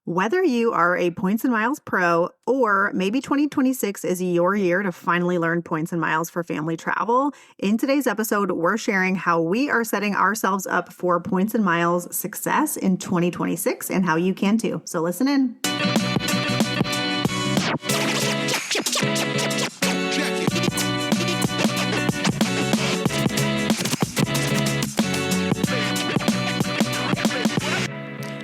Whether you are a points and miles pro or maybe 2026 is your year to finally learn points and miles for family travel, in today's episode, we're sharing how we are setting ourselves up for points and miles success in 2026 and how you can too. So listen in.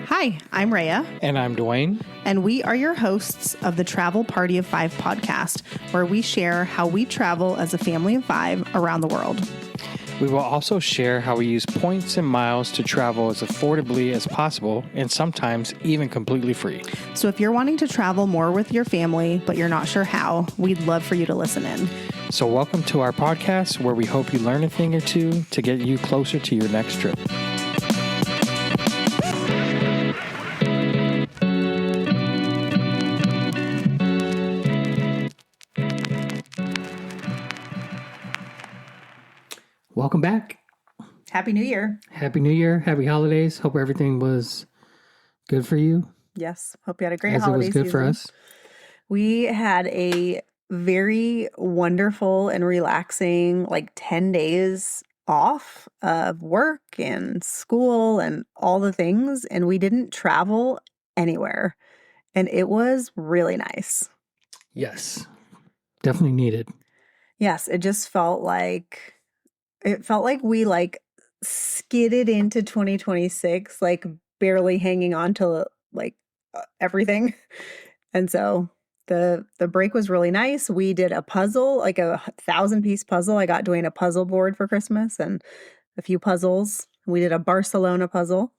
Hi, I'm Rhea. And I'm Dwayne. And we are your hosts of the Travel Party of Five podcast, where we share how we travel as a family of five around the world. We will also share how we use points and miles to travel as affordably as possible and sometimes even completely free. So if you're wanting to travel more with your family, but you're not sure how, we'd love for you to listen in. So welcome to our podcast, where we hope you learn a thing or two to get you closer to your next trip. Welcome back. Happy New Year. Happy New Year. Happy holidays. Hope everything was good for you. Yes. Hope you had a great as holiday it was good season. for us. We had a very wonderful and relaxing 10 days off of work and school and all the things. And we didn't travel anywhere. And it was really nice. Yes. Definitely needed. Yes. It just felt like we skidded into 2026, barely hanging on to everything. And so the break was really nice. We did a puzzle, a 1,000-piece puzzle. I got Dwayne a puzzle board for Christmas and a few puzzles. We did a Barcelona puzzle.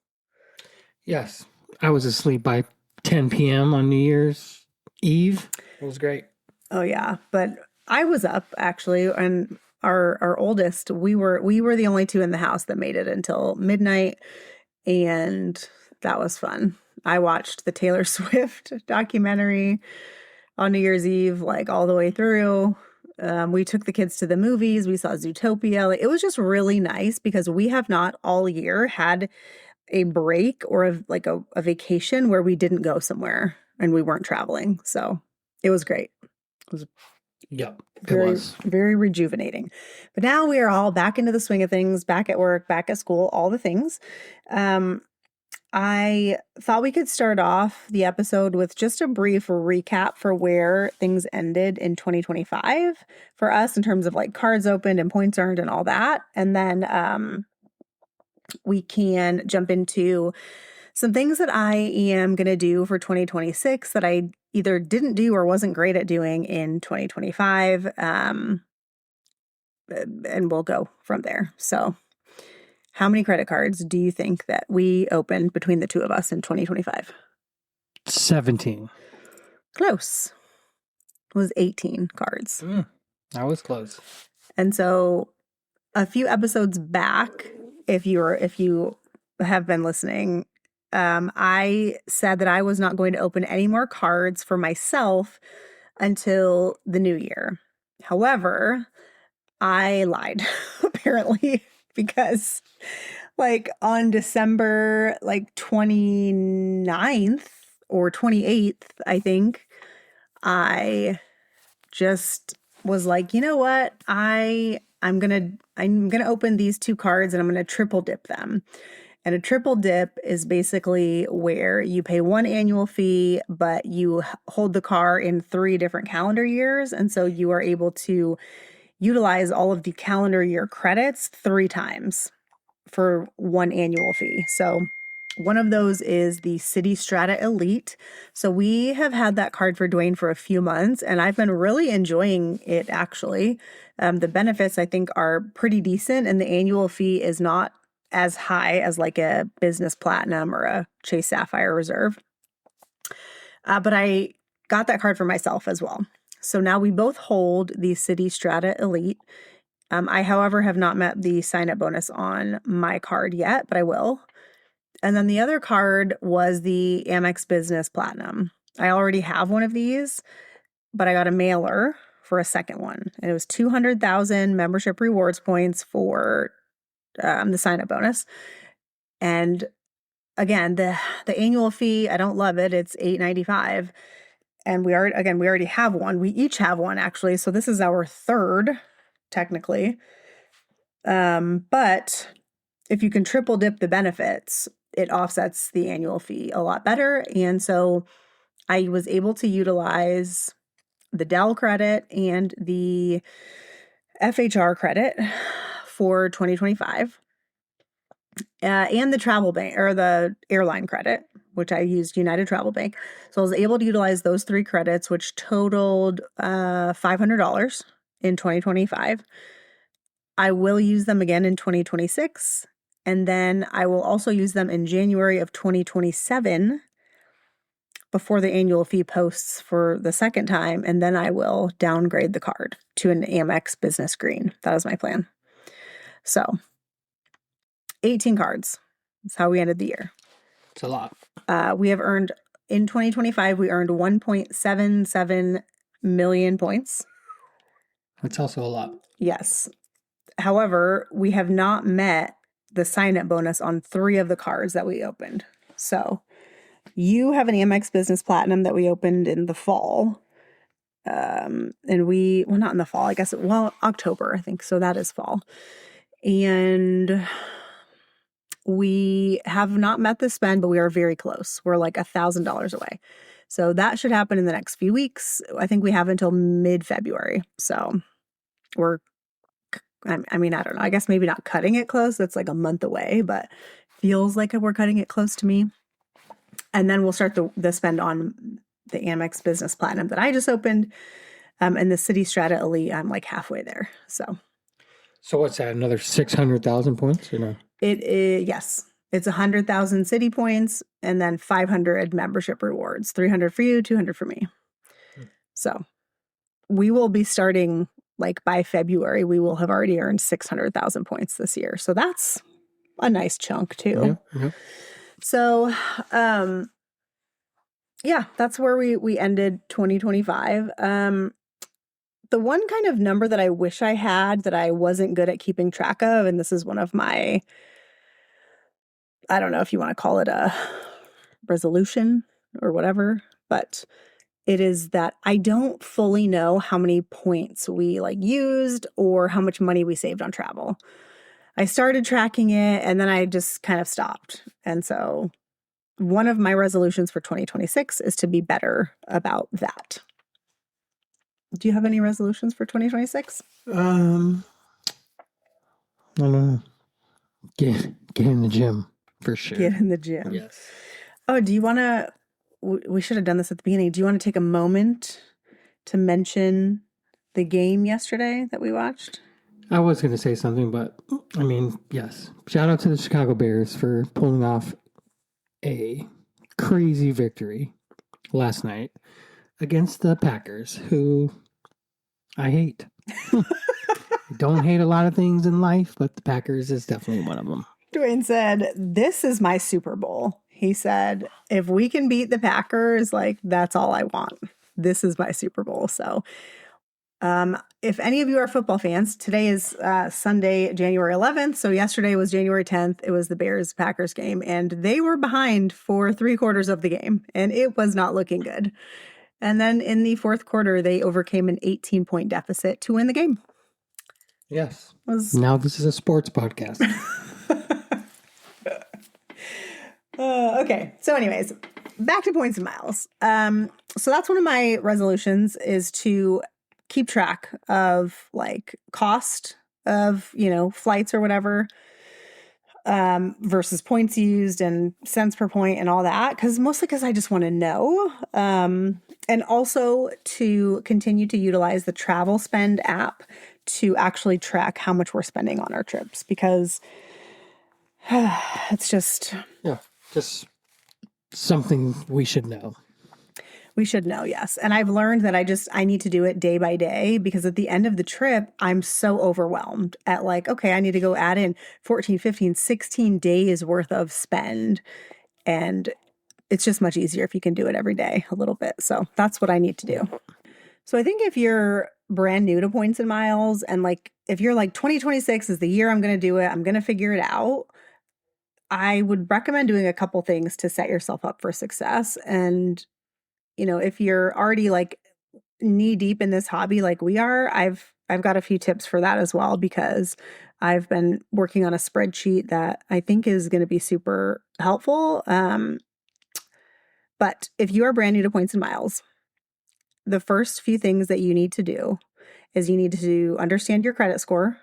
Yes. I was asleep by 10 p.m. on New Year's Eve. It was great. Oh yeah. But I was up actually, and our oldest, we were the only two in the house that made it until midnight, and that was fun. I watched the Taylor Swift documentary on New Year's Eve, all the way through. We took the kids to the movies. We saw Zootopia. It was just really nice because we have not all year had a break or a vacation where we didn't go somewhere and we weren't traveling. So it was great. It was very rejuvenating. But now we are all back into the swing of things, back at work, back at school, all the things. I thought we could start off the episode with just a brief recap for where things ended in 2025 for us in terms of cards opened and points earned and all that. And then we can jump into some things that I am going to do for 2026 that I either didn't do or wasn't great at doing in 2025. And we'll go from there. So how many credit cards do you think that we opened between the two of us in 2025? 17. Close. It was 18 cards. I was close. And so a few episodes back, if you have been listening, I said that I was not going to open any more cards for myself until the new year. However, I lied, apparently, because on December 29th or 28th, I think, I just was you know what? I'm going to open these two cards and I'm going to triple dip them. And a triple dip is basically where you pay one annual fee, but you hold the car in 3 different calendar years. And so you are able to utilize all of the calendar year credits 3 times for one annual fee. So one of those is the Citi Strata Elite. So we have had that card for Dwayne for a few months, and I've been really enjoying it, actually. The benefits, I think, are pretty decent, and the annual fee is not as high as a Business Platinum or a Chase Sapphire Reserve. But I got that card for myself as well. So now we both hold the Citi Strata Elite. I, however, have not met the sign-up bonus on my card yet, but I will. And then the other card was the Amex Business Platinum. I already have one of these, but I got a mailer for a second one. And it was 200,000 membership rewards points for the sign-up bonus. And again, the annual fee, I don't love it. It's $8.95. And we already have one. We each have one actually. So this is our third, technically. But if you can triple dip the benefits, it offsets the annual fee a lot better. And so I was able to utilize the Dell credit and the FHR credit for 2025, and the travel bank or the airline credit, which I used United Travel Bank. So I was able to utilize those 3 credits, which totaled $500 in 2025. I will use them again in 2026, and then I will also use them in January of 2027 before the annual fee posts for the second time, and then I will downgrade the card to an Amex Business Green. That is my plan. So 18 cards. That's how we ended the year. It's a lot. We have earned, in 2025, we earned 1.77 million points. That's also a lot. Yes. However, we have not met the sign-up bonus on 3 of the cards that we opened. So you have an Amex Business Platinum that we opened in the fall. And not in the fall, I guess, October, I think. So that is fall. And we have not met the spend, but we are very close. We're like $1,000 away. So that should happen in the next few weeks. I think we have until mid-February. So I don't know. I guess maybe not cutting it close. That's like a month away, but feels like we're cutting it close to me. And then we'll start the spend on the Amex Business Platinum that I just opened. And the Citi Strata Elite, I'm like halfway there. So what's that? Another 600,000 points or no? it is, yes. It's 100,000 Citi points and then 500 membership rewards. 300 for you, 200 for me. So we will be starting, like, by February, we will have already earned 600,000 points this year. So that's a nice chunk too. Yeah. So, that's where we ended 2025. The one kind of number that I wish I had that I wasn't good at keeping track of, and this is one of my, I don't know if you want to call it a resolution or whatever, but it is that I don't fully know how many points we used or how much money we saved on travel. I started tracking it and then I just kind of stopped. And so one of my resolutions for 2026 is to be better about that. Do you have any resolutions for 2026? I don't know. Get in the gym for sure. Get in the gym. Yes. Oh, do you want to, we should have done this at the beginning. Do you want to take a moment to mention the game yesterday that we watched? I was going to say something, but I mean, yes. Shout out to the Chicago Bears for pulling off a crazy victory last night against the Packers, who I hate. I don't hate a lot of things in life, but the Packers is definitely one of them. Dwayne said, "This is my Super Bowl." He said, "If we can beat the Packers, that's all I want. This is my Super Bowl." So, if any of you are football fans, today is Sunday, January 11th. So yesterday was January 10th. It was the Bears-Packers game, and they were behind for 3/4 of the game, and it was not looking good. And then in the fourth quarter, they overcame an 18-point deficit to win the game. Yes. Now this is a sports podcast. Okay. So anyways, back to points and miles. So that's one of my resolutions, is to keep track of cost of, flights or whatever, versus points used and cents per point and all that. Mostly because I just want to know. And also to continue to utilize the Travel Spend app to actually track how much we're spending on our trips, because it's just something we should know. We should know, yes. And I've learned that I need to do it day by day, because at the end of the trip, I'm so overwhelmed at okay, I need to go add in 14, 15, 16 days worth of spend. And it's just much easier if you can do it every day a little bit. So that's what I need to do. So I think if you're brand new to points and miles, and if you're 2026 is the year I'm going to do it, I'm going to figure it out, I would recommend doing a couple things to set yourself up for success. And, if you're already like knee deep in this hobby like we are, I've got a few tips for that as well, because I've been working on a spreadsheet that I think is going to be super helpful. But if you are brand new to points and miles, the first few things that you need to do is you need to understand your credit score,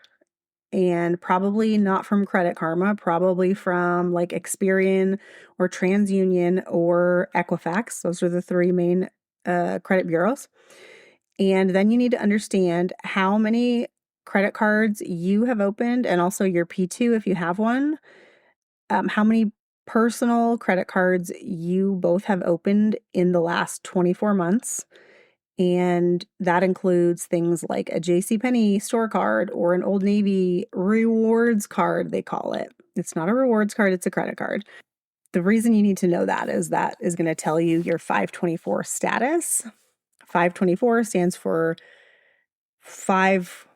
and probably not from Credit Karma, probably from like Experian or TransUnion or Equifax. Those are the three main credit bureaus. And then you need to understand how many credit cards you have opened, and also your P2 if you have one, how many personal credit cards you both have opened in the last 24 months. And that includes things like a JCPenney store card or an Old Navy rewards card, they call it. It's not a rewards card, it's a credit card. The reason you need to know that is going to tell you your 524 status. 524 stands for five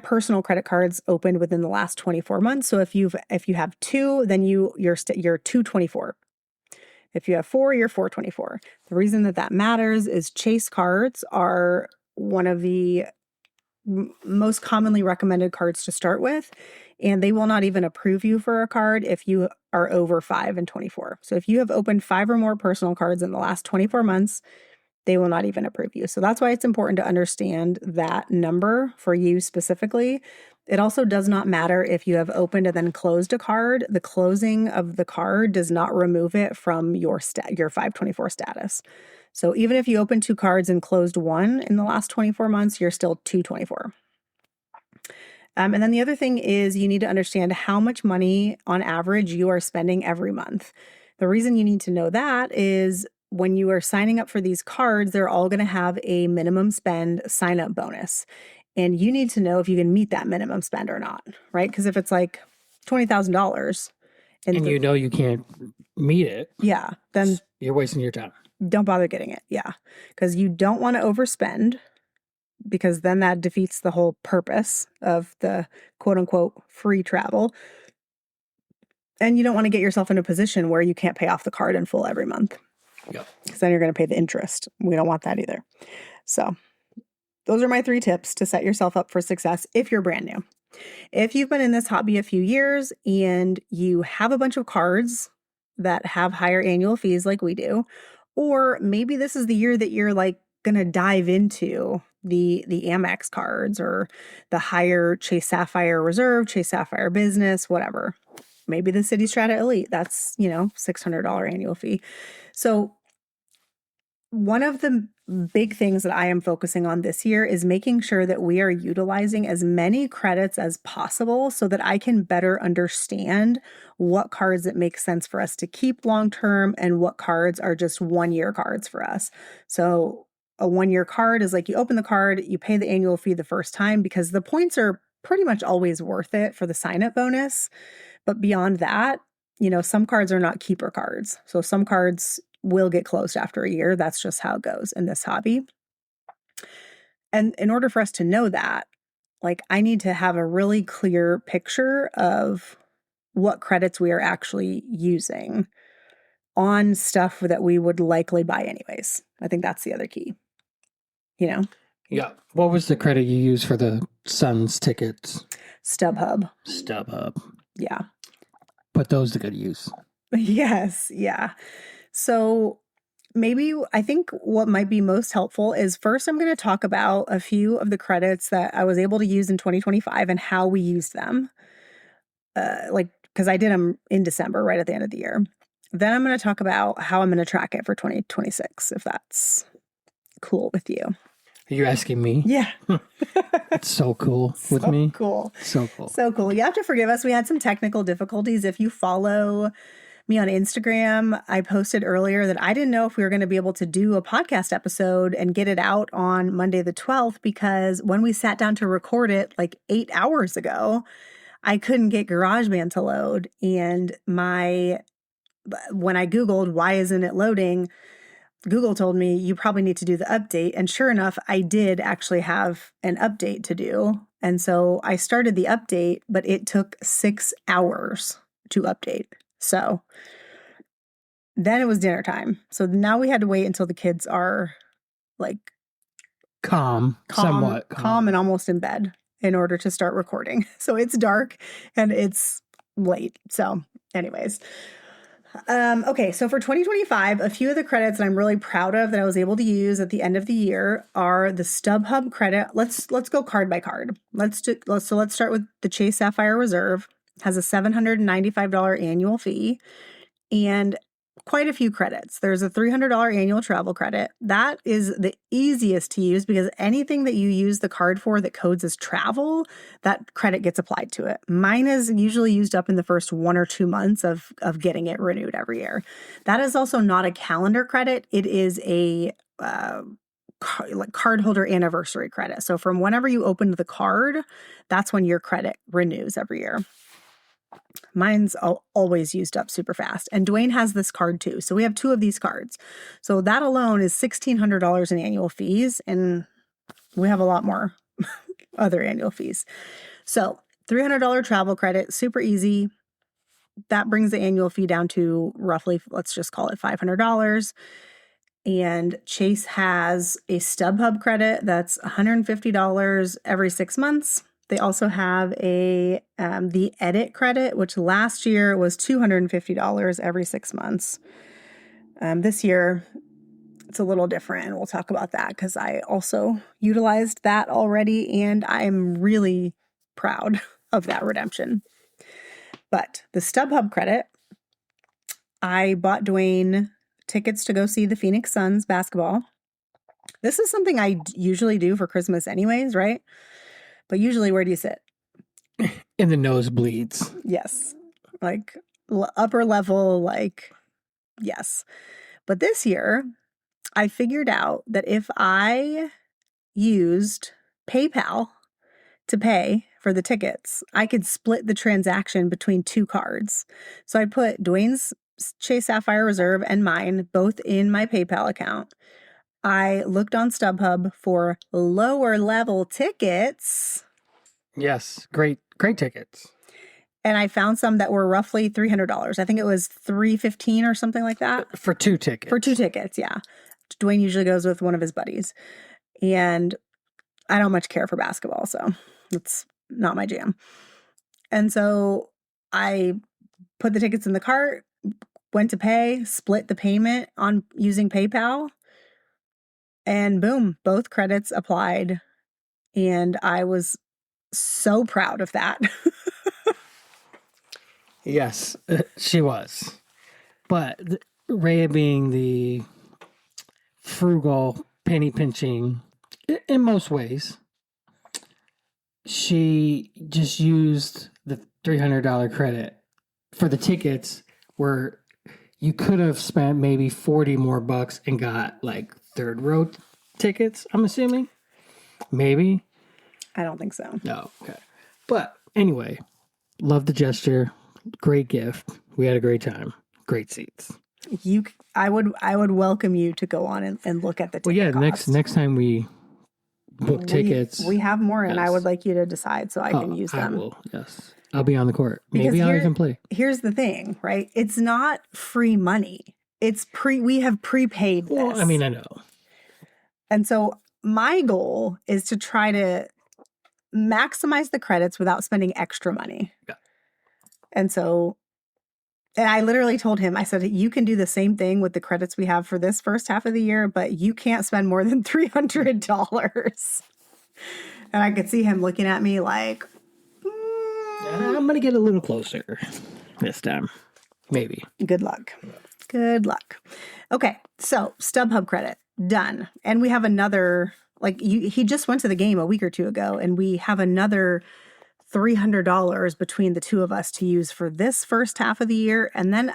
personal credit cards opened within the last 24 months. So if you have two, then you're 224. If you have four, you're 424. The reason that matters is Chase cards are one of the most commonly recommended cards to start with, and they will not even approve you for a card if you are over 5 and 24. So if you have opened 5 or more personal cards in the last 24 months, they will not even approve you. So that's why it's important to understand that number for you specifically. It also does not matter if you have opened and then closed a card. The closing of the card does not remove it from your 524 status. So even if you opened 2 cards and closed one in the last 24 months, you're still 224. And then the other thing is you need to understand how much money on average you are spending every month. The reason you need to know that is when you are signing up for these cards, they're all going to have a minimum spend sign up bonus. And you need to know if you can meet that minimum spend or not, right? Because if it's like $20,000 and you can't meet it, yeah, then you're wasting your time. Don't bother getting it. Yeah. Because you don't want to overspend, because then that defeats the whole purpose of the quote unquote free travel. And you don't want to get yourself in a position where you can't pay off the card in full every month. Yeah. Because then you're going to pay the interest. We don't want that either. So those are my 3 tips to set yourself up for success if you're brand new. If you've been in this hobby a few years and you have a bunch of cards that have higher annual fees like we do, or maybe this is the year that you're like going to dive into the Amex cards or the higher Chase Sapphire Reserve, Chase Sapphire Business, whatever. Maybe the Citi Strata Elite, that's, $600 annual fee. So one of the big things that I am focusing on this year is making sure that we are utilizing as many credits as possible so that I can better understand what cards it makes sense for us to keep long-term and what cards are just one-year cards for us. So a one-year card is like you open the card, you pay the annual fee the first time because the points are pretty much always worth it for the sign-up bonus. But beyond that, some cards are not keeper cards. So some cards will get closed after a year. That's just how it goes in this hobby. And in order for us to know that, I need to have a really clear picture of what credits we are actually using on stuff that we would likely buy anyways. I think that's the other key. Yeah. What was the credit you used for the Suns tickets? StubHub. Yeah. Put those to good use. Yes. Yeah. So I think what might be most helpful is first I'm going to talk about a few of the credits that I was able to use in 2025 and how we used them. Because I did them in December, right at the end of the year. Then I'm going to talk about how I'm going to track it for 2026, if that's cool with you. Are you asking me? Yeah. It's so cool with me. Cool. So cool. So cool. You have to forgive us. We had some technical difficulties. If you follow me on Instagram, I posted earlier that I didn't know if we were going to be able to do a podcast episode and get it out on Monday the 12th, because when we sat down to record it 8 hours ago, I couldn't get GarageBand to load. And when I Googled, why isn't it loading? Google told me you probably need to do the update. And sure enough, I did actually have an update to do. And so I started the update, but it took 6 hours to update. So then it was dinner time. So now we had to wait until the kids are like somewhat calm and almost in bed in order to start recording. So it's dark and it's late. So anyways, okay. So for 2025, a few of the credits that I'm really proud of that I was able to use at the end of the year are the StubHub credit. Let's go card by card. Let's start with the Chase Sapphire Reserve. Has a $795 annual fee and quite a few credits. There's a $300 annual travel credit. That is the easiest to use because anything that you use the card for that codes as travel, that credit gets applied to it. Mine is usually used up in the first 1 or 2 months of getting it renewed every year. That is also not a calendar credit. It is a cardholder anniversary credit. So from whenever you opened the card, that's when your credit renews every year. Mine's always used up super fast. And Dwayne has this card too. So we have 2 of these cards. So that alone is $1,600 in annual fees. And we have a lot more other annual fees. So $300 travel credit, super easy. That brings the annual fee down to roughly, let's just call it $500. And Chase has a StubHub credit that's $150 every 6 months. They also have the edit credit, which last year was $250 every 6 months. This year, it's a little different, and we'll talk about that because I also utilized that already, and I'm really proud of that redemption. But the StubHub credit, I bought Dwayne tickets to go see the Phoenix Suns basketball. This is something I usually do for Christmas anyways, right? But usually, where do you sit? In the nosebleeds. Yes. Like upper level, yes. But this year, I figured out that if I used PayPal to pay for the tickets, I could split the transaction between 2 cards. So I put Dwayne's Chase Sapphire Reserve and mine both in my PayPal account. I looked on StubHub for lower level tickets. Yes, great tickets. And I found some that were roughly $300. I think it was $315 or something like that. For 2 tickets. For 2 tickets, yeah. Dwayne usually goes with one of his buddies. And I don't much care for basketball, so it's not my jam. And so I put the tickets in the cart, went to pay, split the payment on using PayPal, and boom, both credits applied. And I was so proud of that. Yes, she was. But Rhea being the frugal, penny pinching, in most ways, she just used the $300 credit for the tickets where you could have spent maybe 40 more bucks and got like third row tickets, I'm assuming. Maybe. I don't think so. No, okay. But anyway, love the gesture. Great gift. We had a great time. Great seats. I would welcome you to go on and look at the ticket cost. Next time we book tickets. We have more, and I would like you to decide so I can use them. I will, yes. I'll be on the court. Because maybe I'll even play. Here's the thing, right? It's not free money. We have prepaid this. Well, I mean, I know. And so my goal is to try to maximize the credits without spending extra money. Yeah. And I literally told him, I said, you can do the same thing with the credits we have for this first half of the year, but you can't spend more than $300. And I could see him looking at me like, I'm going to get a little closer this time. Maybe. Good luck. Good luck. Okay. So StubHub credit done. And we have another, he just went to the game a week or 2 ago, and we have another $300 between the 2 of us to use for this first half of the year. And then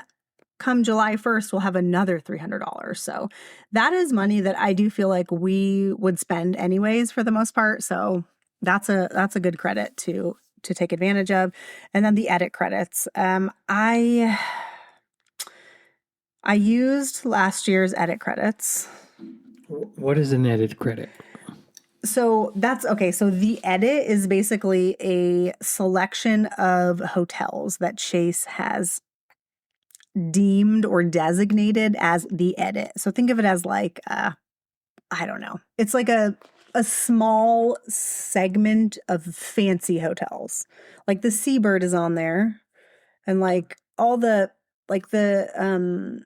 come July 1st, we'll have another $300. So that is money that I do feel like we would spend anyways for the most part. So that's a good credit to take advantage of. And then the edit credits. I used last year's edit credits. What is an edit credit? So that's okay. So the edit is basically a selection of hotels that Chase has deemed or designated as the edit. So think of it as like, I don't know. It's like a small segment of fancy hotels. Like the Seabird is on there, and like all the Kimpton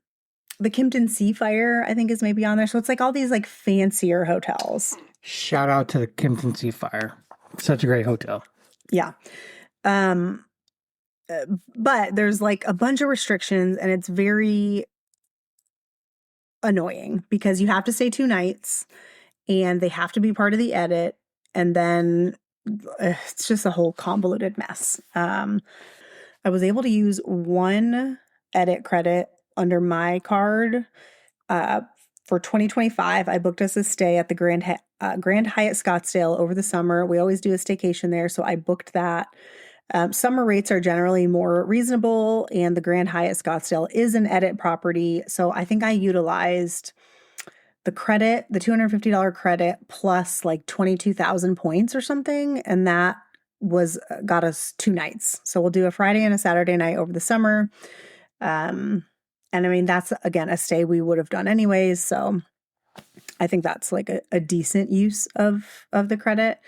Seafire, I think, is maybe on there. So it's like all these like fancier hotels. Shout out to the Kimpton Seafire. Such a great hotel. Yeah. But there's like a bunch of restrictions, and it's very annoying because you have to stay 2 nights and they have to be part of the edit. And then it's just a whole convoluted mess. I was able to use 1 edit credit under my card. For 2025, I booked us a stay at the Grand Hyatt Scottsdale over the summer. We always do a staycation there, so I booked that. Summer rates are generally more reasonable, and the Grand Hyatt Scottsdale is an edit property. So I think I utilized the credit, the $250 credit, plus like 22,000 points or something, and that got us 2 nights. So we'll do a Friday and a Saturday night over the summer. And I mean, that's again a stay we would have done anyways. So I think that's like a decent use of the credit.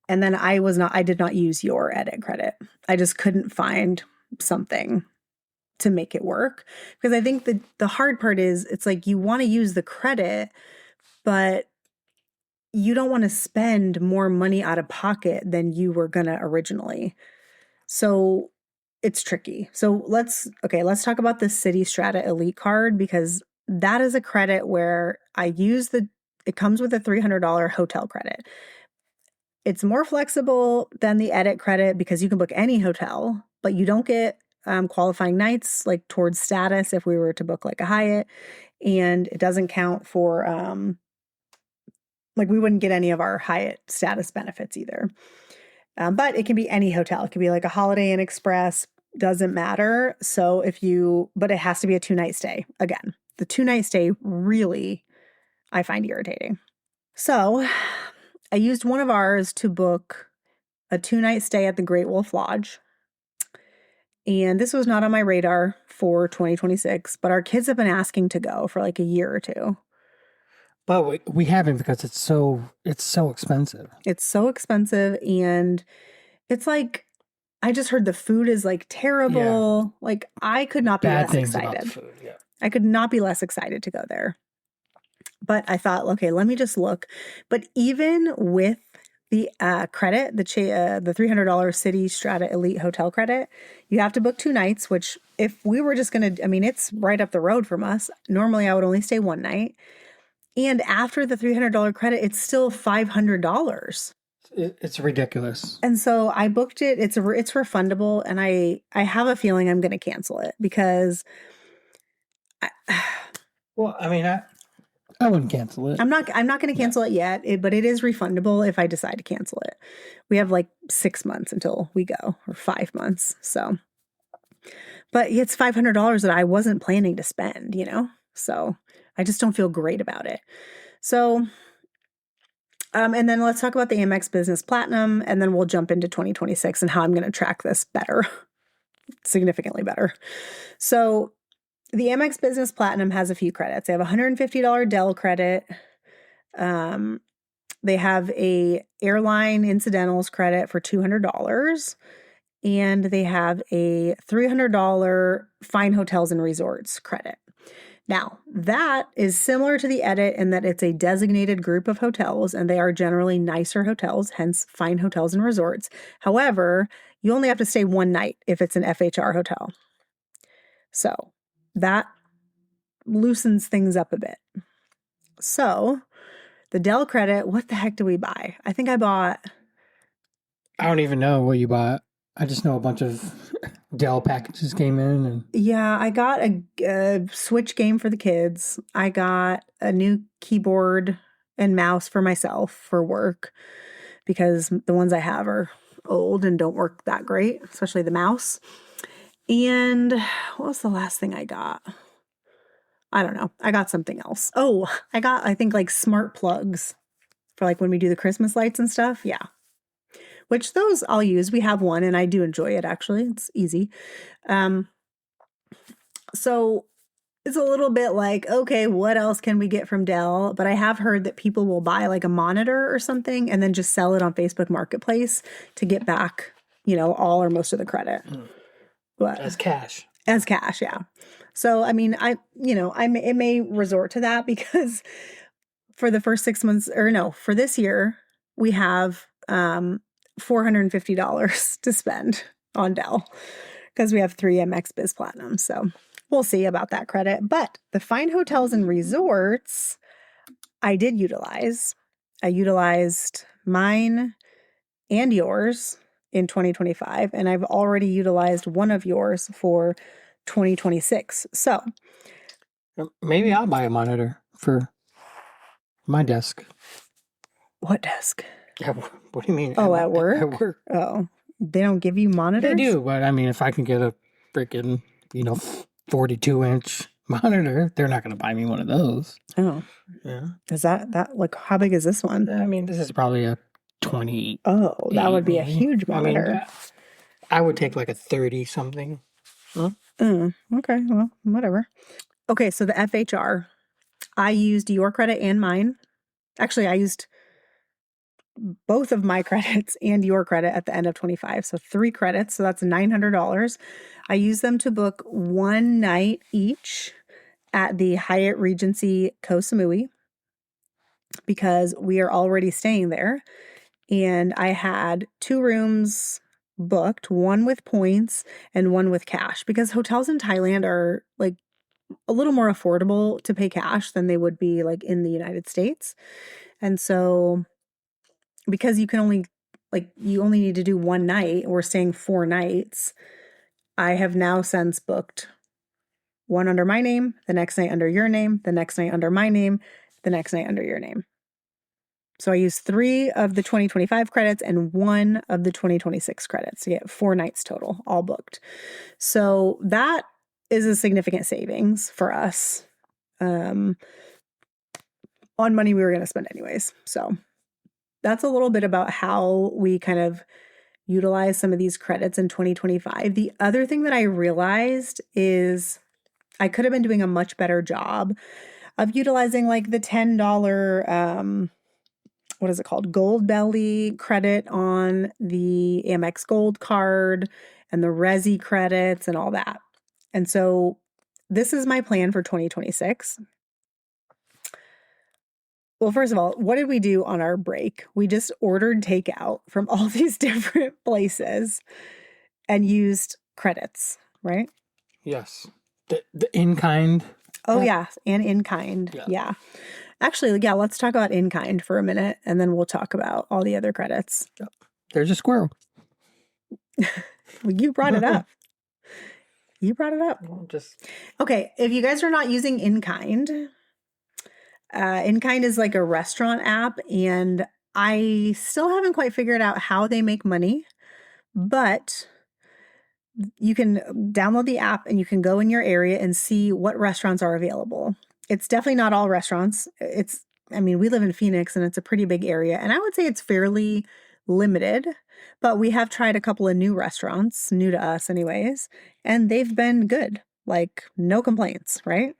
And then I did not use your edit credit. I just couldn't find something to make it work. Because I think the hard part is it's like you want to use the credit, but you don't want to spend more money out of pocket than you were gonna originally. So it's tricky. So let's talk about the Citi Strata Elite card, because that is a credit where it comes with a $300 hotel credit. It's more flexible than the edit credit because you can book any hotel, but you don't get qualifying nights like towards status if we were to book like a Hyatt, and it doesn't count for like we wouldn't get any of our Hyatt status benefits either. But it can be any hotel. It could be like a Holiday Inn Express, doesn't matter. So but it has to be a 2-night stay. Again, the 2-night stay really, I find irritating. So I used one of ours to book a 2-night stay at the Great Wolf Lodge. And this was not on my radar for 2026, but our kids have been asking to go for like a year or 2. But we haven't because it's so expensive. It's so expensive, and it's like I just heard the food is like terrible. Yeah. Like I could not be less excited. About the food, yeah. I could not be less excited to go there. But I thought, okay, let me just look. But even with the credit, the $300 Citi Strata Elite hotel credit, you have to book 2 nights, which if we were just going to, I mean, it's right up the road from us. Normally I would only stay 1 night. And after the $300 credit, it's still $500. It's ridiculous. And so I booked it. It's refundable, and I have a feeling I'm going to cancel it because well, I mean, I wouldn't cancel it. I'm not going to cancel it yet, but it is refundable if I decide to cancel it. We have like 6 months until we go, or 5 months. So, but it's $500 that I wasn't planning to spend, So I just don't feel great about it. So, and then let's talk about the Amex Business Platinum, and then we'll jump into 2026 and how I'm going to track this better, significantly better. So the Amex Business Platinum has a few credits. They have a $150 Dell credit. They have a airline incidentals credit for $200. And they have a $300 fine hotels and resorts credit. Now, that is similar to the edit in that it's a designated group of hotels, and they are generally nicer hotels, hence fine hotels and resorts. However, you only have to stay 1 night if it's an FHR hotel. So that loosens things up a bit. So the Dell credit, what the heck do we buy? I think I don't even know what you bought. I just know a bunch of Dell packages came in. And yeah, I got a Switch game for the kids. I got a new keyboard and mouse for myself for work because the ones I have are old and don't work that great, especially the mouse. And what was the last thing I got? I don't know. I got something else. Oh, I think like smart plugs for like when we do the Christmas lights and stuff. Yeah. Which those I'll use. We have one and I do enjoy it actually. It's easy. So it's a little bit like, okay, what else can we get from Dell? But I have heard that people will buy like a monitor or something and then just sell it on Facebook Marketplace to get back, all or most of the credit. But As cash. As cash, yeah. So, I mean, it may resort to that because for the first 6 months, or no, for this year, we have $450 to spend on Dell because we have 3 Amex Biz Platinum. So we'll see about that credit. But the Fine Hotels and Resorts, I did utilize. I utilized mine and yours in 2025, and I've already utilized one of yours for 2026. So maybe I'll buy a monitor for my desk. what desk? Yeah, what do you mean? Oh, at work? At work. Oh, they don't give you monitors? They do, but I mean, if I can get a freaking, 42-inch monitor, they're not going to buy me one of those. Oh. Yeah. Is that like, how big is this one? I mean, this is probably a 20. Oh, that would be a maybe. huge monitor. I mean, I would take like a 30 something. Huh? Okay, well, whatever. Okay, so the FHR, I used your credit and mine. Actually, I used both of my credits and your credit at the end of 25. So 3 credits. So that's $900. I used them to book 1 night each at the Hyatt Regency Koh Samui because we are already staying there. And I had 2 rooms booked, one with points and one with cash, because hotels in Thailand are like a little more affordable to pay cash than they would be like in the United States. And so because you only need to do 1 night, we're staying 4 nights. I have now since booked 1 under my name, the next night under your name, the next night under my name, the next night under your name. So I used 3 of the 2025 credits and 1 of the 2026 credits to get 4 nights total, all booked. So that is a significant savings for us on money we were going to spend anyways. So that's a little bit about how we kind of utilize some of these credits in 2025. The other thing that I realized is I could have been doing a much better job of utilizing like the $10, what is it called? Gold Belly credit on the Amex Gold card and the Resi credits and all that. And so this is my plan for 2026. Well, first of all, what did we do on our break? We just ordered takeout from all these different places and used credits, right? Yes. The in-kind. Oh, yeah. And in-kind. Yeah. Actually, yeah, let's talk about in-kind for a minute, and then we'll talk about all the other credits. There's a squirrel. Well, you brought it up. You brought it up. Okay, if you guys are not using in-kind, in-kind is like a restaurant app, and I still haven't quite figured out how they make money, but you can download the app and you can go in your area and see what restaurants are available. It's definitely not all restaurants. We live in Phoenix and it's a pretty big area, and I would say it's fairly limited, but we have tried a couple of new restaurants, new to us anyways, and they've been good. Like, no complaints, right?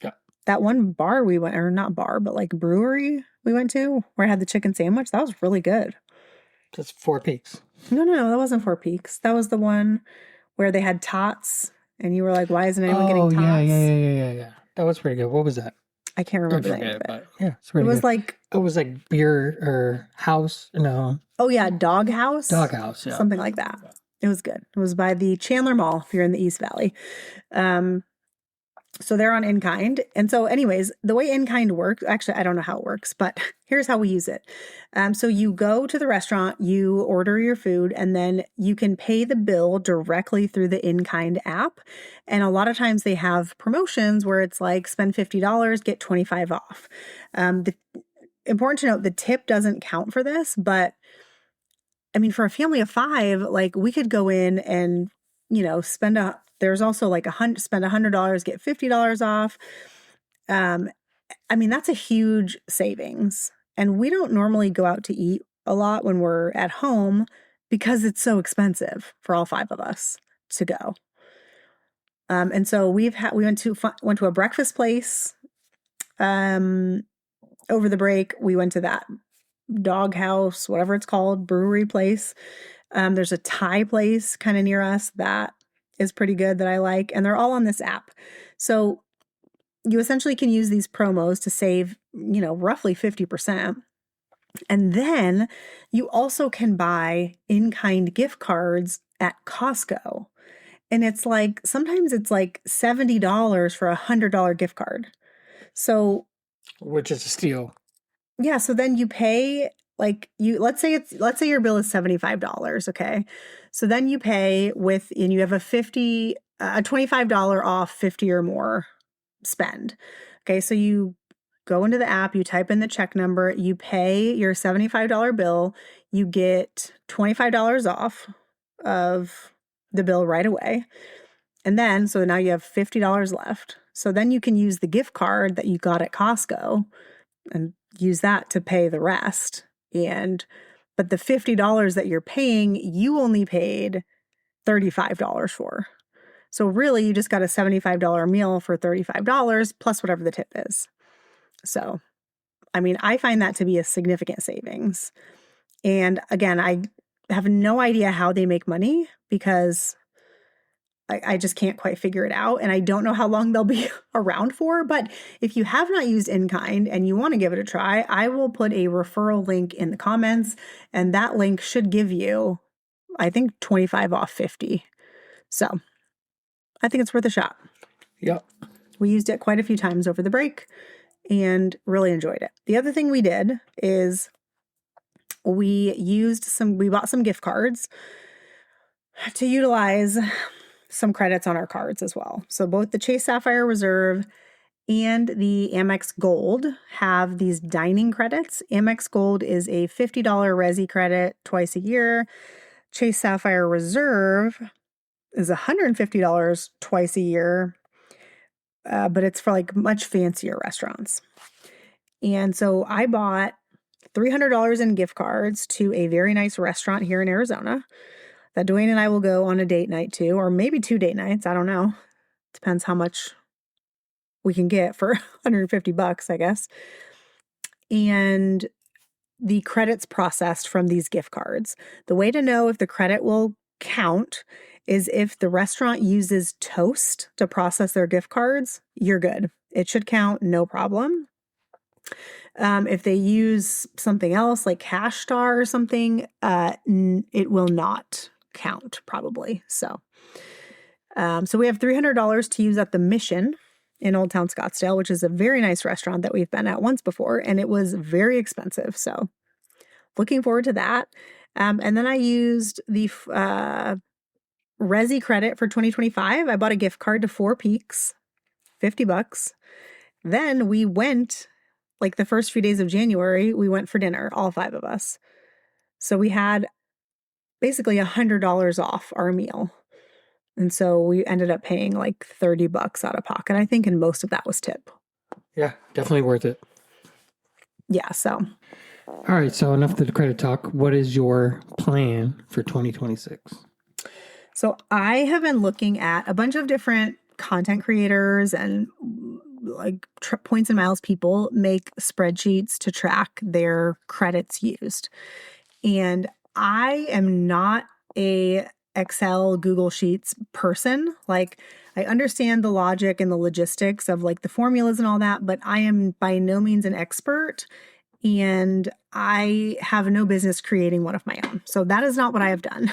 Yeah. That one bar we went, or not bar, but like brewery we went to where I had the chicken sandwich, that was really good. That's Four Peaks. No, that wasn't Four Peaks. That was the one where they had tots and you were like, why isn't anyone getting tots? Yeah. That was pretty good. What was that? I can't remember the name of it. But yeah, it's pretty good. It was like beer or house. No. Oh yeah, Dog House. Dog House, yeah. Something like that. It was good. It was by the Chandler Mall if you're in the East Valley. So they're on in-kind. And so anyways, the way in-kind works, actually, I don't know how it works, but here's how we use it. So you go to the restaurant, you order your food, and then you can pay the bill directly through the in-kind app. And a lot of times they have promotions where it's like spend $50, get 25 off. Important to note, the tip doesn't count for this, but for a family of 5, like we could go in and, there's also like spend $100, get $50 off. That's a huge savings. And we don't normally go out to eat a lot when we're at home because it's so expensive for all 5 of us to go. And so we went to a breakfast place over the break. We went to that doghouse, whatever it's called, brewery place. There's a Thai place kind of near us that is pretty good that I like, and they're all on this app. So you essentially can use these promos to save, roughly 50%. And then you also can buy in-kind gift cards at Costco. And it's like, sometimes it's like $70 for $100 gift card. So, which is a steal. yeah, so then you pay let's say your bill is $75, okay? So then you pay and you have a $25 off 50 or more spend. Okay, so you go into the app, you type in the check number, you pay your $75 bill, you get $25 off of the bill right away. And then, so now you have $50 left. So then you can use the gift card that you got at Costco and use that to pay the rest. But the $50 that you're paying, you only paid $35 for. So really, you just got a $75 meal for $35 plus whatever the tip is. So, I mean, I find that to be a significant savings. And again, I have no idea how they make money because I just can't quite figure it out. And I don't know how long they'll be around for. But if you have not used in-kind and you want to give it a try, I will put a referral link in the comments. And that link should give you, I think, 25 off 50. So I think it's worth a shot. Yep. We used it quite a few times over the break and really enjoyed it. The other thing we did is we bought some gift cards to utilize some credits on our cards as well. So both the Chase Sapphire Reserve and the Amex Gold have these dining credits. Amex Gold is a $50 Resi credit twice a year. Chase Sapphire Reserve is $150 twice a year, but it's for like much fancier restaurants. And so I bought $300 in gift cards to a very nice restaurant here in Arizona that Dwayne and I will go on a date night to, or maybe 2 date nights. I don't know. Depends how much we can get for $150, I guess. And the credits processed from these gift cards. The way to know if the credit will count is if the restaurant uses Toast to process their gift cards, you're good. It should count, no problem. If they use something else like Cash Star or something, it will not count probably. So we have $300 to use at the Mission in Old Town Scottsdale, which is a very nice restaurant that we've been at once before, and it was very expensive. So looking forward to that. And then I used the Resi credit for 2025. I bought a gift card to Four Peaks, $50. Then we went, like the first few days of January, we went for dinner, all 5 of us. So we had basically $100 off our meal. And so we ended up paying like $30 out of pocket, I think, and most of that was tip. Yeah, definitely worth it. Yeah, so. All right, so enough of the credit talk. What is your plan for 2026? So I have been looking at a bunch of different content creators and like points and miles people make spreadsheets to track their credits used. And I am not a Excel, Google Sheets person. Like, I understand the logic and the logistics of like the formulas and all that, but I am by no means an expert and I have no business creating one of my own. So that is not what I have done.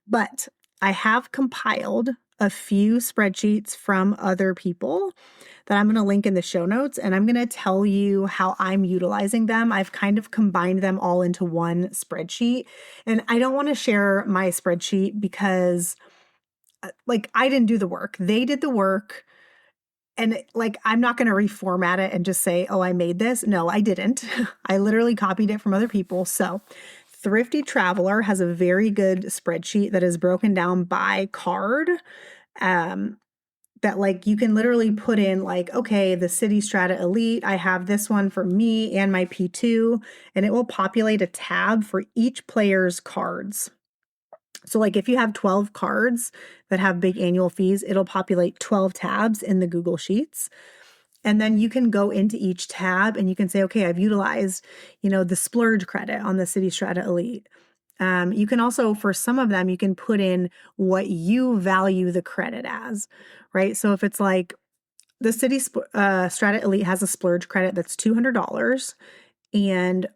But I have compiled a few spreadsheets from other people that I'm going to link in the show notes, and I'm going to tell you how I'm utilizing them. I've kind of combined them all into one spreadsheet, and I don't want to share my spreadsheet because like I didn't do the work. They did the work, and like I'm not going to reformat it and just say, oh, I made this. No, I didn't. I literally copied it from other people. So Thrifty Traveler has a very good spreadsheet that is broken down by card. That like you can literally put in like, okay, the Citi Strata Elite, I have this one for me and my P2, and it will populate a tab for each player's cards. So like if you have 12 cards that have big annual fees, it'll populate 12 tabs in the Google Sheets. And then you can go into each tab and you can say, okay, I've utilized, the splurge credit on the Citi Strata Elite. You can also, for some of them, you can put in what you value the credit as, right? So if it's like the Citi Strata Elite has a splurge credit that's $200, and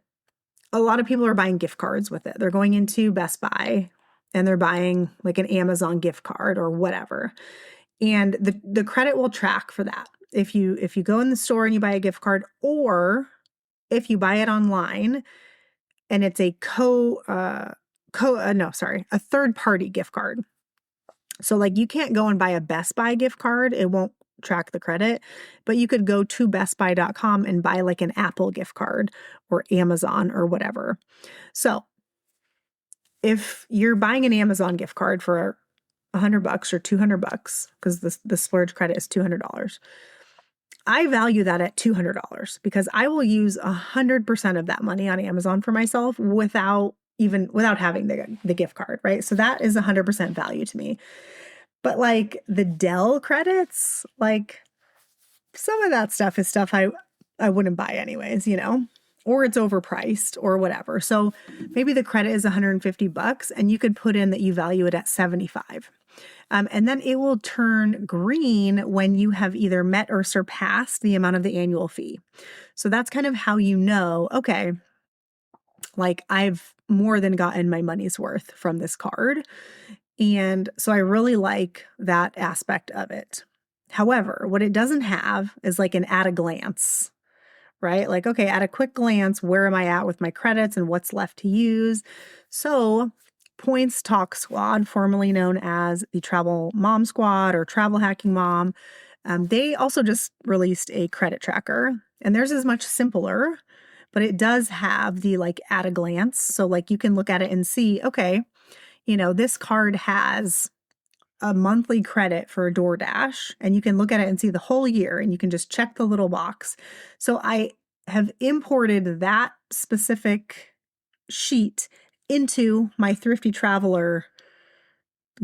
a lot of people are buying gift cards with it. They're going into Best Buy and they're buying like an Amazon gift card or whatever. And the credit will track for that. If you go in the store and you buy a gift card, or if you buy it online and it's a a third party gift card. So like you can't go and buy a Best Buy gift card. It won't track the credit, but you could go to bestbuy.com and buy like an Apple gift card or Amazon or whatever. So if you're buying an Amazon gift card for $100 or $200, because the splurge credit is $200, I value that at $200 because I will use 100% of that money on Amazon for myself without having the gift card, right? So that is 100% value to me. But like the Dell credits, like some of that stuff is stuff I wouldn't buy anyways, or it's overpriced or whatever. So maybe the credit is $150 and you could put in that you value it at 75. And then it will turn green when you have either met or surpassed the amount of the annual fee. So that's kind of how you know, okay, like I've more than gotten my money's worth from this card. And so I really like that aspect of it. However, what it doesn't have is like an at a glance, right? Like, okay, at a quick glance, where am I at with my credits and what's left to use? So Points Talk Squad, formerly known as the Travel Mom Squad or Travel Hacking Mom, they also just released a credit tracker, and theirs is much simpler, but it does have the like at a glance. So like you can look at it and see, okay, this card has a monthly credit for DoorDash, and you can look at it and see the whole year and you can just check the little box. So I have imported that specific sheet into my Thrifty Traveler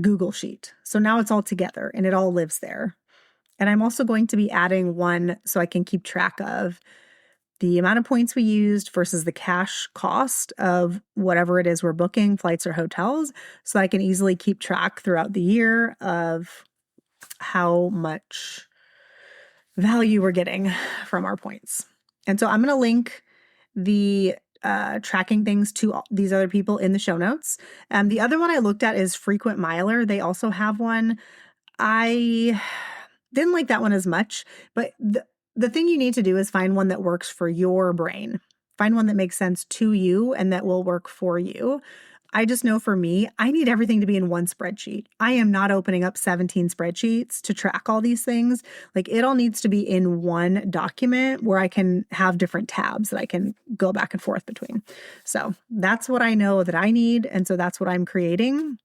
Google Sheet. So now it's all together and it all lives there. And I'm also going to be adding one so I can keep track of the amount of points we used versus the cash cost of whatever it is we're booking, flights or hotels, so I can easily keep track throughout the year of how much value we're getting from our points. And so I'm going to link the tracking things to these other people in the show notes. The other one I looked at is Frequent Miler. They also have one. I didn't like that one as much, but the thing you need to do is find one that works for your brain. Find one that makes sense to you and that will work for you. I just know for me, I need everything to be in one spreadsheet. I am not opening up 17 spreadsheets to track all these things. Like it all needs to be in one document where I can have different tabs that I can go back and forth between. So that's what I know that I need. And so that's what I'm creating.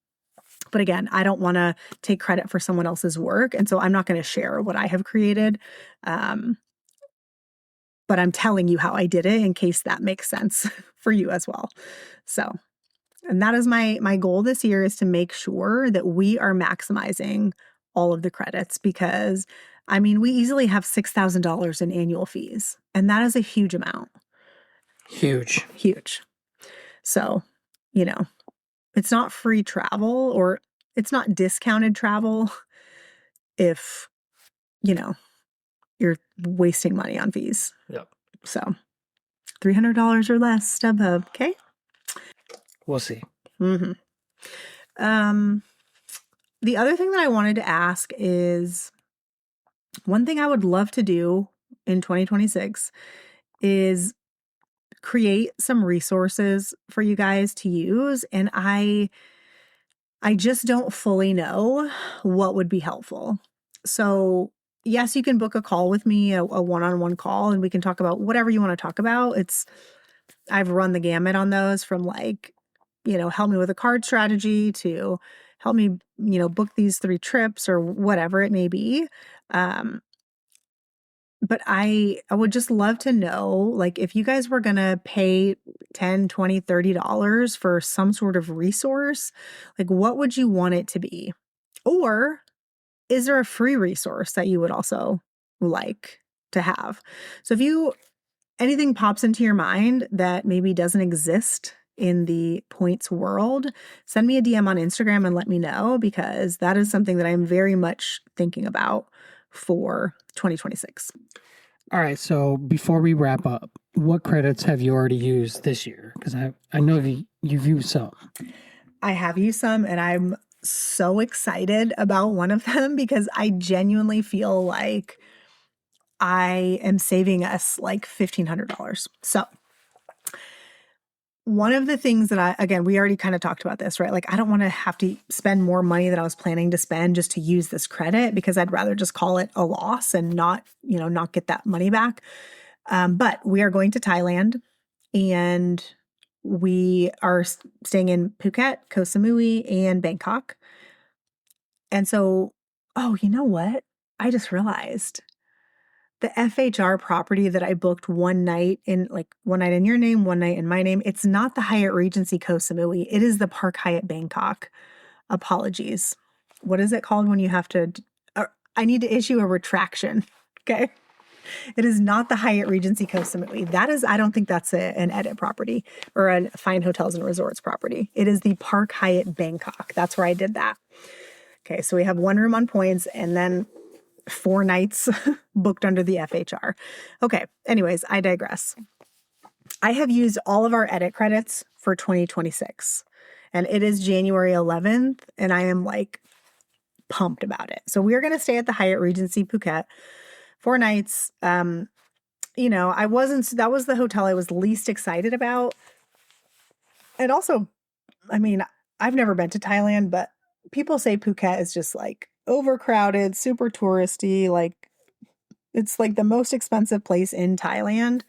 But again, I don't want to take credit for someone else's work. And so I'm not going to share what I have created. But I'm telling you how I did it in case that makes sense for you as well. So, and that is my goal this year, is to make sure that we are maximizing all of the credits, because I mean, we easily have $6,000 in annual fees, and that is a huge amount. Huge. So, it's not free travel, or it's not discounted travel if, you're wasting money on fees. Yep. So $300 or less, StubHub. Okay. We'll see. Mm-hmm. The other thing that I wanted to ask is, one thing I would love to do in 2026 is create some resources for you guys to use. And I just don't fully know what would be helpful. So yes, you can book a call with me, a one-on-one call, and we can talk about whatever you want to talk about. I've run the gamut on those, from like, help me with a card strategy to help me, book these 3 trips or whatever it may be. But I would just love to know, like, if you guys were going to pay $10, $20, $30 for some sort of resource, like what would you want it to be? Or is there a free resource that you would also like to have? So if anything pops into your mind that maybe doesn't exist in the points world, send me a DM on Instagram and let me know, because that is something that I'm very much thinking about for 2026. All right. So before we wrap up, what credits have you already used this year? Because I know you've used some. I have used some, and I'm so excited about one of them because I genuinely feel like I am saving us like $1,500. So one of the things that again, we already kind of talked about this, right? Like I don't want to have to spend more money than I was planning to spend just to use this credit, because I'd rather just call it a loss and not get that money back. But we are going to Thailand, and we are staying in Phuket, Koh Samui, and Bangkok. And so, oh, you know what? I just realized the FHR property that I booked one night in your name, one night in my name, it's not the Hyatt Regency Koh Samui. It is the Park Hyatt Bangkok. Apologies. What is it called when you have to, I need to issue a retraction. Okay. It is not the Hyatt Regency Koh Samui. I don't think that's an edit property or a Fine Hotels and Resorts property. It is the Park Hyatt Bangkok. That's where I did that. Okay. So we have one room on points and then 4 nights booked under the FHR. Okay. Anyways, I digress. I have used all of our edit credits for 2026, and it is January 11th, and I am like pumped about it. So we're going to stay at the Hyatt Regency Phuket 4 nights. That was the hotel I was least excited about. And also, I mean, I've never been to Thailand, but people say Phuket is just like overcrowded, super touristy, like it's like the most expensive place in Thailand.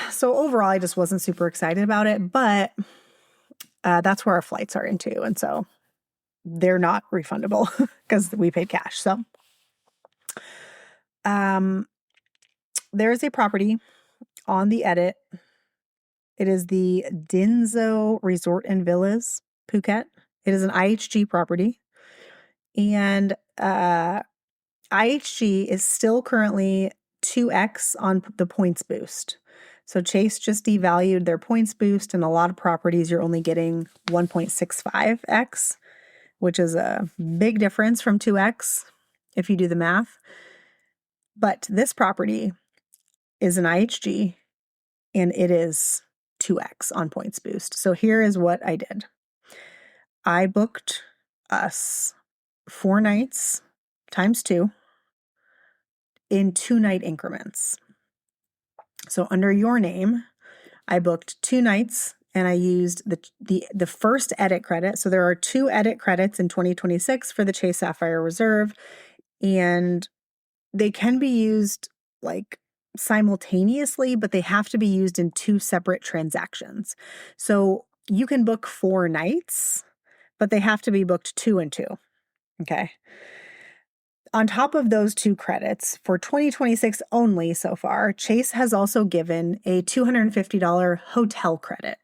So overall, I just wasn't super excited about it, but that's where our flights are into. And so they're not refundable because we paid cash. So there is a property on the edit. It is the Dinzo Resort and Villas, Phuket. It is an IHG property. And IHG is still currently 2x on the points boost. So Chase just devalued their points boost, and a lot of properties you're only getting 1.65x, which is a big difference from 2x if you do the math. But this property is an IHG, and it is 2x on points boost. So here is what I did. I booked us 4 nights times 2 in 2-night increments. So under your name, I booked 2 nights, and I used the first edit credit. So there are 2 edit credits in 2026 for the Chase Sapphire Reserve, and they can be used like simultaneously, but they have to be used in 2 separate transactions. So you can book 4 nights, but they have to be booked 2 and 2. Okay. On top of those 2 credits, for 2026 only so far, Chase has also given a $250 hotel credit.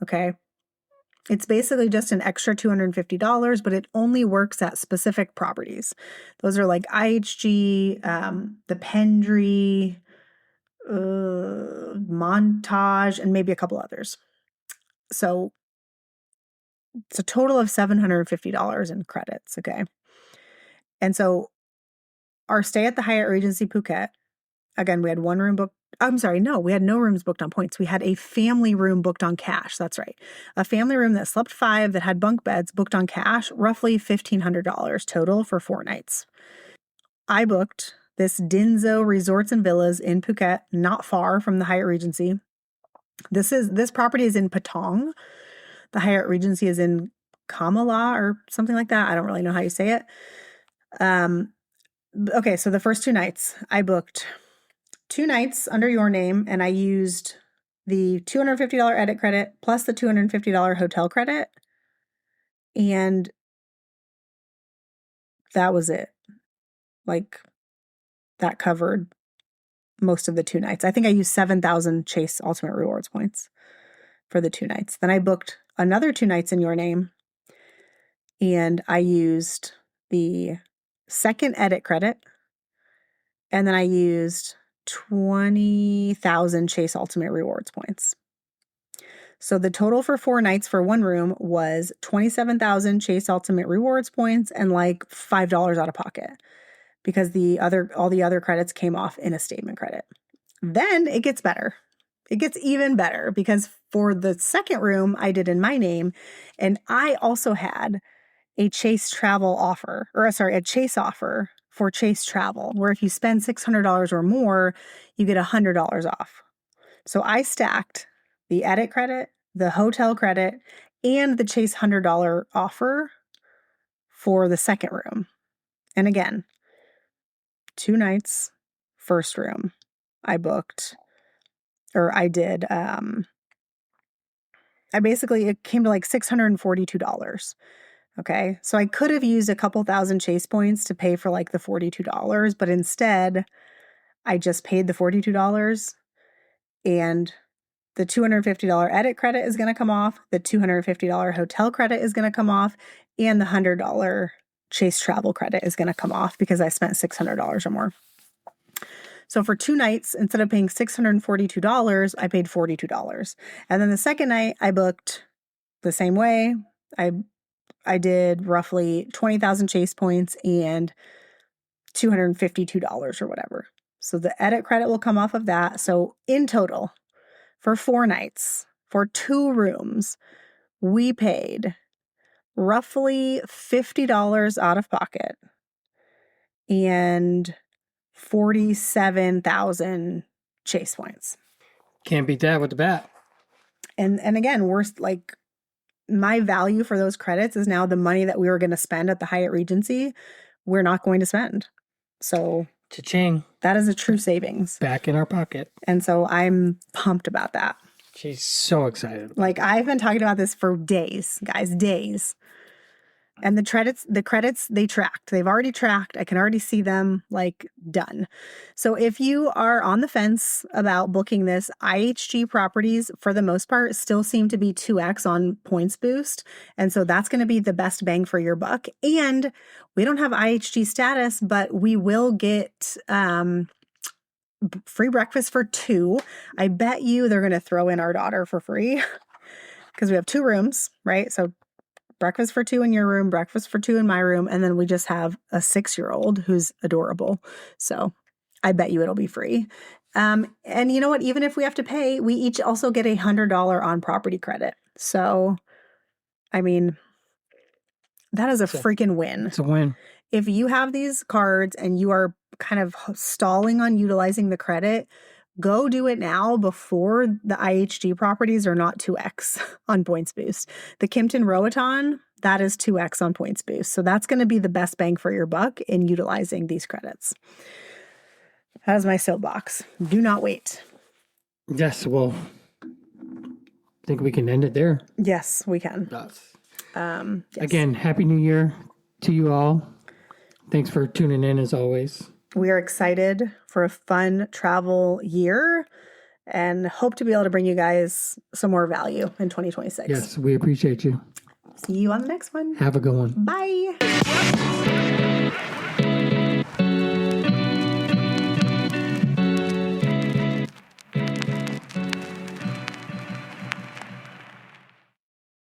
Okay. It's basically just an extra $250, but it only works at specific properties. Those are like IHG, the Pendry, Montage, and maybe a couple others. So it's a total of $750 in credits. Okay. And so our stay at the Hyatt Regency Phuket, again, we had one room booked. I'm sorry, no, we had no rooms booked on points. We had a family room booked on cash. That's right. A family room that slept 5, that had bunk beds, booked on cash, roughly $1,500 total for 4 nights. I booked this Dinzo Resorts and Villas in Phuket, not far from the Hyatt Regency. This property is in Patong. The Hyatt Regency is in Kamala or something like that. I don't really know how you say it. Okay, so the first 2 nights, I booked 2 nights under your name, and I used the $250 edit credit plus the $250 hotel credit, and that was it. Like, that covered most of the 2 nights. I think I used 7,000 Chase Ultimate Rewards points for the 2 nights. Then I booked another 2 nights in your name, and I used the second edit credit, and then I used 20,000 Chase Ultimate Rewards points. So the total for 4 nights for one room was 27,000 Chase Ultimate Rewards points and like $5 out of pocket, because all the other credits came off in a statement credit. Then it gets better. It gets even better, because for the second room I did in my name, and I also had a Chase travel offer, a Chase offer for Chase travel, where if you spend $600 or more, you get $100 off. So I stacked the edit credit, the hotel credit, and the Chase $100 offer for the second room. And again, 2 nights, first room, I booked, or I did, it came to like $642. Okay. So I could have used a couple thousand Chase points to pay for like the $42, but instead I just paid the $42, and the $250 edit credit is going to come off, the $250 hotel credit is going to come off, and the $100 Chase travel credit is going to come off because I spent $600 or more. So for 2 nights, instead of paying $642, I paid $42. And then the second night I booked the same way. I did roughly 20,000 Chase points and $252 or whatever. So the edit credit will come off of that. So in total, for 4 nights, for 2 rooms, we paid roughly $50 out of pocket and 47,000 Chase points. Can't beat that with the bat. And again, we're like, my value for those credits is now the money that we were going to spend at the Hyatt Regency, we're not going to spend. So Cha-ching. That is a true savings. Back in our pocket. And so I'm pumped about that. She's so excited. Like, I've been talking about this for days, guys, days. And the credits, they tracked. They've already tracked. I can already see them, like, done. So if you are on the fence about booking this, IHG properties, for the most part, still seem to be 2x on points boost. And so that's going to be the best bang for your buck. And we don't have IHG status, but we will get free breakfast for 2. I bet you they're going to throw in our daughter for free because we have 2 rooms, right? So breakfast for 2 in your room, breakfast for 2 in my room, and then we just have a 6-year-old who's adorable. So I bet you it'll be free. And you know what? Even if we have to pay, we each also get $100 on property credit. So, I mean, that is a freaking win. It's a win. If you have these cards and you are kind of stalling on utilizing the credit, go do it now before the IHG properties are not 2x on points boost. The Kimpton Roatan, that is 2x on points boost. So that's going to be the best bang for your buck in utilizing these credits. That is my soapbox. Do not wait. Yes, well, I think we can end it there. Yes, we can. Yes. Yes. Again, Happy New Year to you all. Thanks for tuning in as always. We are excited for a fun travel year and hope to be able to bring you guys some more value in 2026. Yes, we appreciate you. See you on the next one. Have a good one. Bye.